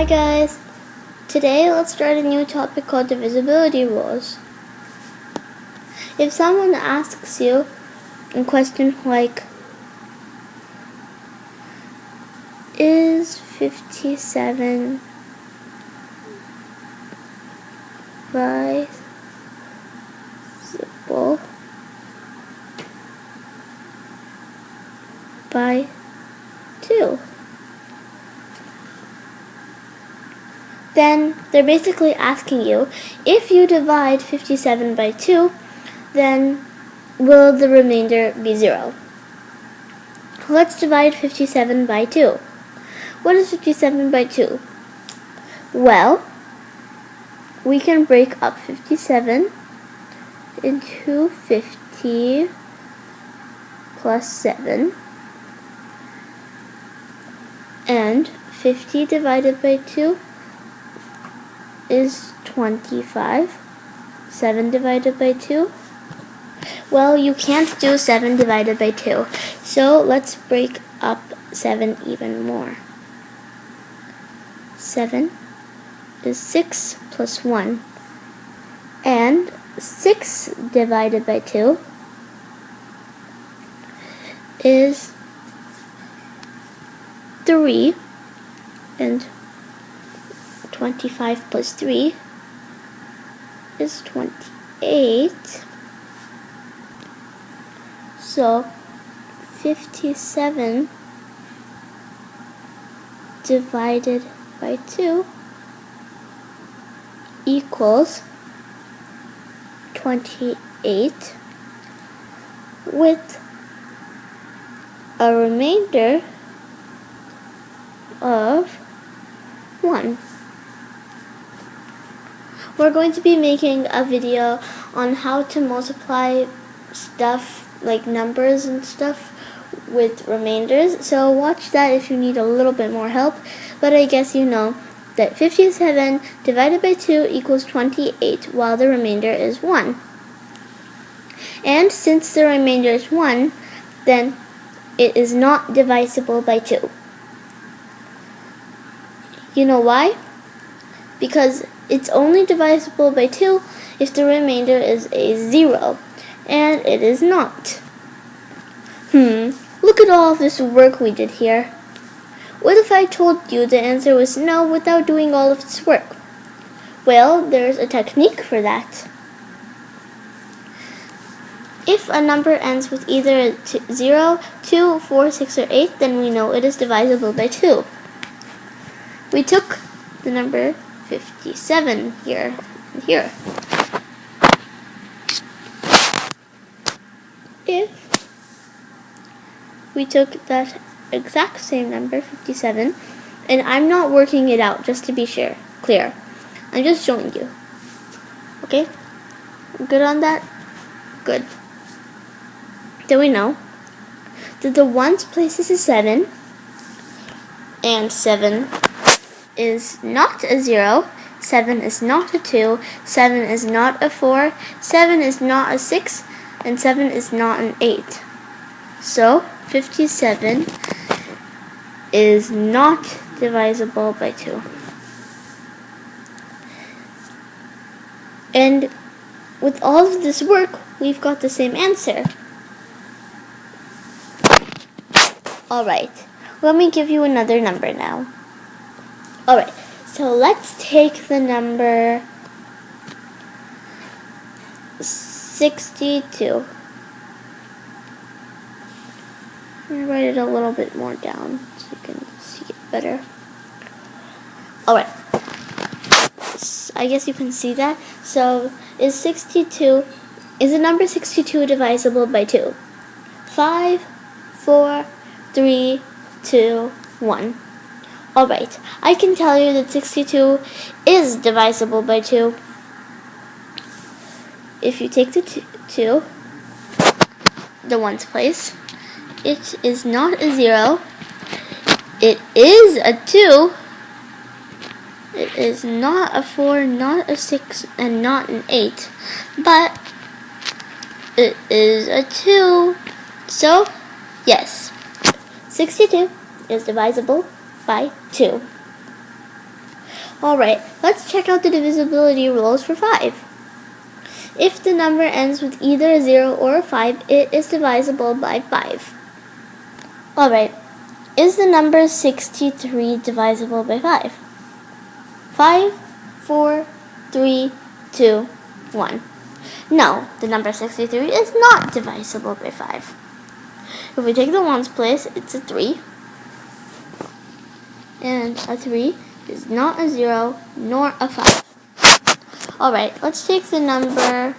guys, today let's start a new topic called divisibility rules. If someone asks you a question like, is 57 divisible by 2? Then they're basically asking you, if you divide 57 by 2, then will the remainder be 0? Let's divide 57 by 2. What is 57 by 2? Well, we can break up 57 into 50 plus 7. And 50 divided by 2 is 25. 7 divided by 2? Well, you can't do 7 divided by 2. So let's break up 7 even more. 7 is 6 plus 1. And 6 divided by 2 is 3. And 25 plus 3 is 28. So 57 divided by 2 equals 28 with a remainder of 1. We're going to be making a video on how to multiply stuff like numbers and stuff with remainders, so watch that if you need a little bit more help. But I guess you know that 57 divided by 2 equals 28 while the remainder is 1. And since the remainder is 1, then it is not divisible by 2. You know why? Because it's only divisible by 2 if the remainder is a 0, and it is not. Look at all of this work we did here. What if I told you the answer was no without doing all of this work? Well, there's a technique for that. If a number ends with either 0, 2, 4, 6, or 8, then we know it is divisible by 2. We took the number 57 here and here. If we took that exact same number, 57, and I'm not working it out just to be clear. I'm just showing you. Okay? Good on that? Good. Then we know that the ones place is a 7, and 7 is not a 0, 7 is not a 2, 7 is not a 4, 7 is not a 6, and 7 is not an 8. So 57 is not divisible by 2. And with all of this work, we've got the same answer. Alright, let me give you another number now. Alright, so let's take the number 62. I'm going to write it a little bit more down so you can see it better. Alright, I guess you can see that. So is the number 62 divisible by 2? 5, 4, 3, 2, 1. Alright, I can tell you that 62 is divisible by 2. If you take the 2, the ones place, it is not a 0, it is a 2, it is not a 4, not a 6, and not an 8, but it is a 2, so yes, 62 is divisible by 2. Alright, let's check out the divisibility rules for 5. If the number ends with either a 0 or a 5, it is divisible by 5. Alright, is the number 63 divisible by 5? 5, 4, 3, 2, 1. No, the number 63 is not divisible by 5. If we take the ones place, it's a 3. And a 3 is not a 0 nor a 5. Alright, let's take the number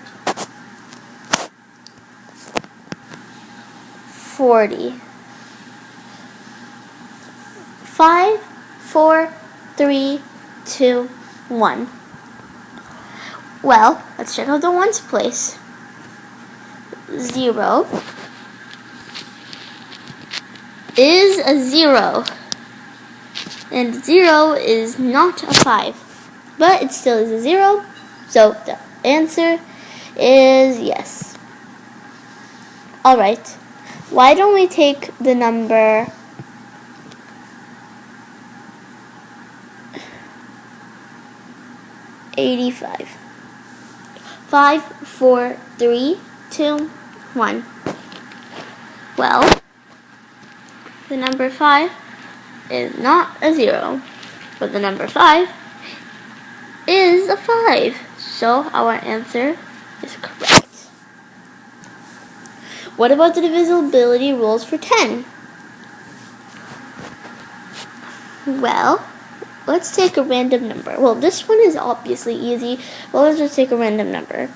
40. 5, 4, 3, 2, 1. Well, let's check out the ones place. 0 is a 0. And 0 is not a 5. But it still is a 0. So the answer is yes. Alright. Why don't we take the number 85. 5, 4, 3, 2, 1. Well, the number 5 is not a 0, but the number 5 is a 5. So our answer is correct. What about the divisibility rules for 10? Well, let's take a random number. Well, this one is obviously easy, but let's just take a random number.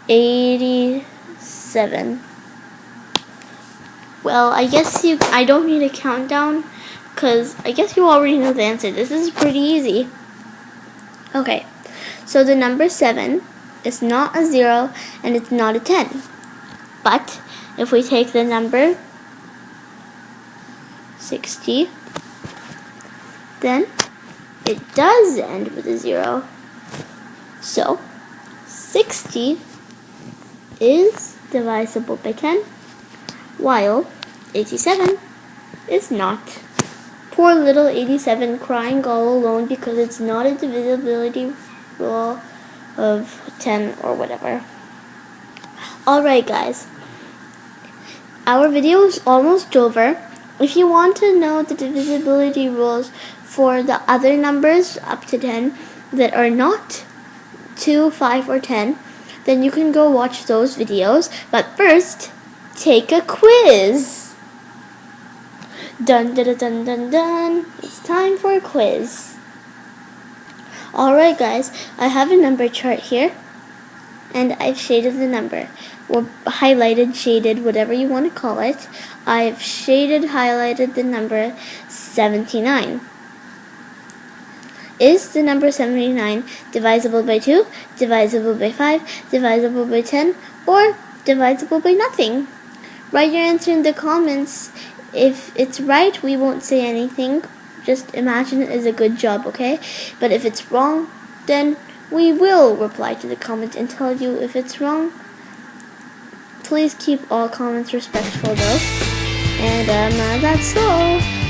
87. Well, I guess I don't need a countdown, because I guess you already know the answer. This is pretty easy. Okay, so the number 7 is not a 0 and it's not a 10. But if we take the number 60, then it does end with a 0. So 60 is divisible by 10, while 87 is not. Poor little 87 crying all alone because it's not a divisibility rule of 10 or whatever. Alright guys, our video is almost over. If you want to know the divisibility rules for the other numbers up to 10 that are not 2, 5, or 10, then you can go watch those videos. But first, take a quiz. Dun dun dun dun dun. It's time for a quiz. Alright guys, I have a number chart here, and I've shaded the number, or highlighted, shaded, whatever you want to call it. I've shaded, highlighted the number 79. Is the number 79 divisible by 2, divisible by 5, divisible by 10, or divisible by nothing? Write your answer in the comments. If it's right, we won't say anything. Just imagine it as a good job, okay? But if it's wrong, then we will reply to the comment and tell you if it's wrong. Please keep all comments respectful though. And that's all.